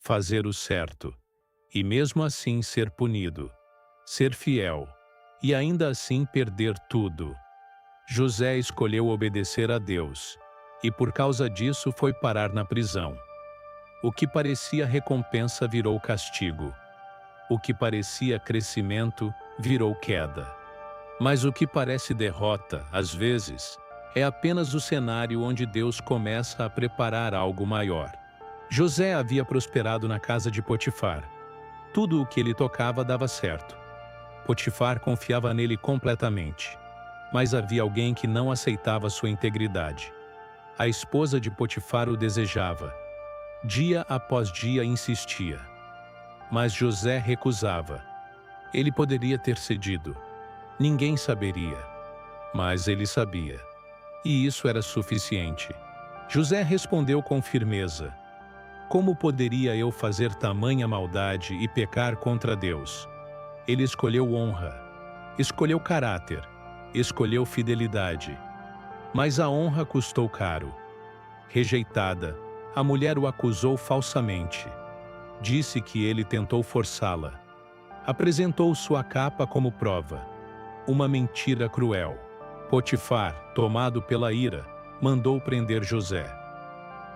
fazer o certo, e mesmo assim ser punido, ser fiel, e ainda assim perder tudo. José escolheu obedecer a Deus, e por causa disso foi parar na prisão. O que parecia recompensa virou castigo. O que parecia crescimento virou queda. Mas o que parece derrota, às vezes, é apenas o cenário onde Deus começa a preparar algo maior. José havia prosperado na casa de Potifar. Tudo o que ele tocava dava certo. Potifar confiava nele completamente. Mas havia alguém que não aceitava sua integridade. A esposa de Potifar o desejava. Dia após dia insistia. Mas José recusava. Ele poderia ter cedido. Ninguém saberia. Mas ele sabia. E isso era suficiente. José respondeu com firmeza: como poderia eu fazer tamanha maldade e pecar contra Deus? Ele escolheu honra, escolheu caráter, escolheu fidelidade. Mas a honra custou caro. Rejeitada, a mulher o acusou falsamente. Disse que ele tentou forçá-la. Apresentou sua capa como prova. Uma mentira cruel. Potifar, tomado pela ira, mandou prender José.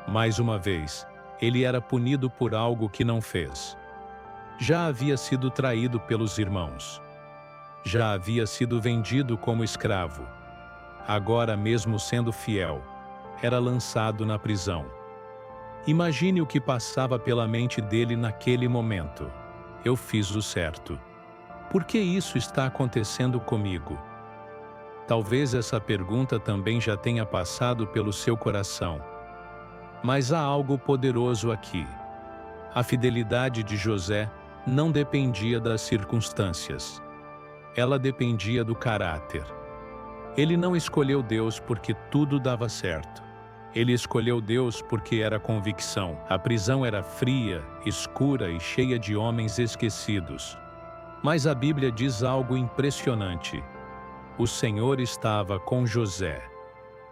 Mais uma vez, ele era punido por algo que não fez. Já havia sido traído pelos irmãos. Já havia sido vendido como escravo. Agora, mesmo sendo fiel, era lançado na prisão. Imagine o que passava pela mente dele naquele momento. Eu fiz o certo. Por que isso está acontecendo comigo? Talvez essa pergunta também já tenha passado pelo seu coração. Mas há algo poderoso aqui. A fidelidade de José não dependia das circunstâncias. Ela dependia do caráter. Ele não escolheu Deus porque tudo dava certo. Ele escolheu Deus porque era convicção. A prisão era fria, escura e cheia de homens esquecidos. Mas a Bíblia diz algo impressionante. O Senhor estava com José.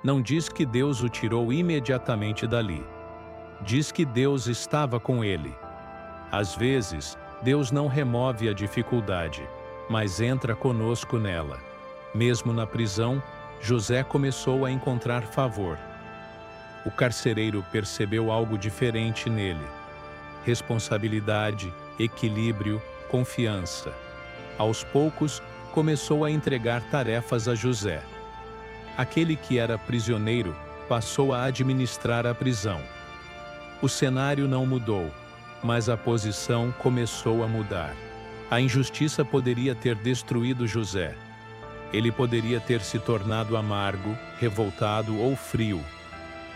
Não diz que Deus o tirou imediatamente dali. Diz que Deus estava com ele. Às vezes, Deus não remove a dificuldade, mas entra conosco nela. Mesmo na prisão, José começou a encontrar favor. O carcereiro percebeu algo diferente nele. Responsabilidade, equilíbrio, confiança. Aos poucos, começou a entregar tarefas a José. Aquele que era prisioneiro passou a administrar a prisão. O cenário não mudou, mas a posição começou a mudar. A injustiça poderia ter destruído José. Ele poderia ter se tornado amargo, revoltado ou frio,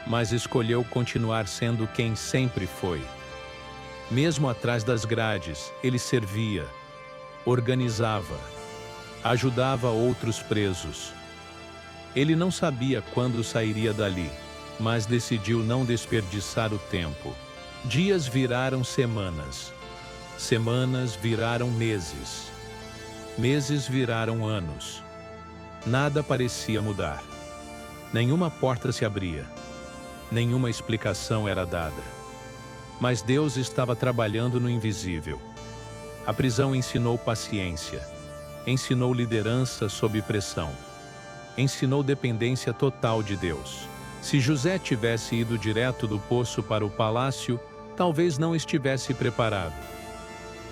mas escolheu continuar sendo quem sempre foi. Mesmo atrás das grades, ele servia, organizava, ajudava outros presos. Ele não sabia quando sairia dali, mas decidiu não desperdiçar o tempo. Dias viraram semanas. Semanas viraram meses. Meses viraram anos. Nada parecia mudar. Nenhuma porta se abria. Nenhuma explicação era dada. Mas Deus estava trabalhando no invisível. A prisão ensinou paciência. Ensinou liderança sob pressão. Ensinou dependência total de Deus. Se José tivesse ido direto do poço para o palácio, talvez não estivesse preparado.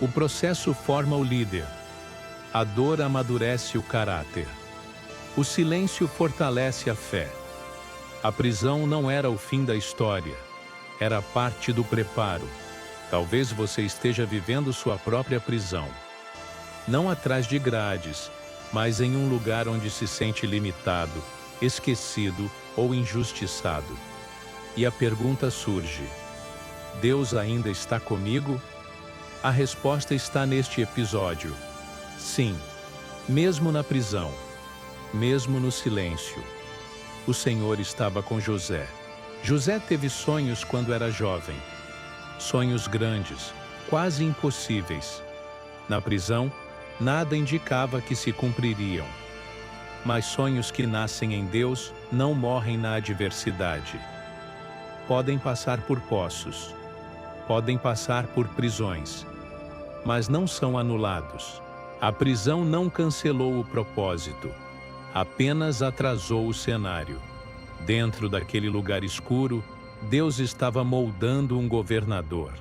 O processo forma o líder. A dor amadurece o caráter. O silêncio fortalece a fé. A prisão não era o fim da história. Era parte do preparo. Talvez você esteja vivendo sua própria prisão. Não atrás de grades, mas em um lugar onde se sente limitado, esquecido ou injustiçado. E a pergunta surge: Deus ainda está comigo? A resposta está neste episódio. Sim, mesmo na prisão, mesmo no silêncio, o Senhor estava com José. José teve sonhos quando era jovem. Sonhos grandes, quase impossíveis. Na prisão, nada indicava que se cumpririam. Mas sonhos que nascem em Deus não morrem na adversidade. Podem passar por poços. podem passar por prisões, mas não são anulados. A prisão não cancelou o propósito, apenas atrasou o cenário. Dentro daquele lugar escuro, Deus estava moldando um governador.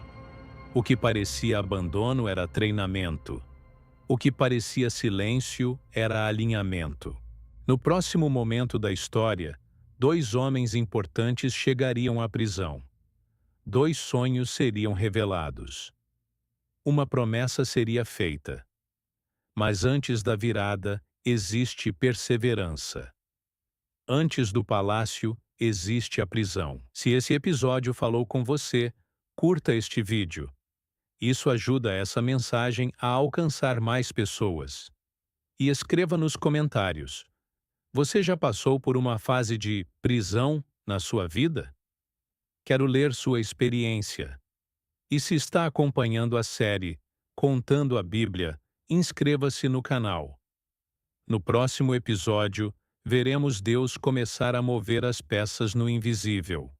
O que parecia abandono era treinamento. O que parecia silêncio era alinhamento. No próximo momento da história, 2 homens importantes chegariam à prisão. 2 sonhos seriam revelados. Uma promessa seria feita. Mas antes da virada, existe perseverança. Antes do palácio, existe a prisão. Se esse episódio falou com você, curta este vídeo. Isso ajuda essa mensagem a alcançar mais pessoas. E escreva nos comentários: você já passou por uma fase de prisão na sua vida? Quero ler sua experiência. E se está acompanhando a série Contando a Bíblia, inscreva-se no canal. No próximo episódio, veremos Deus começar a mover as peças no invisível.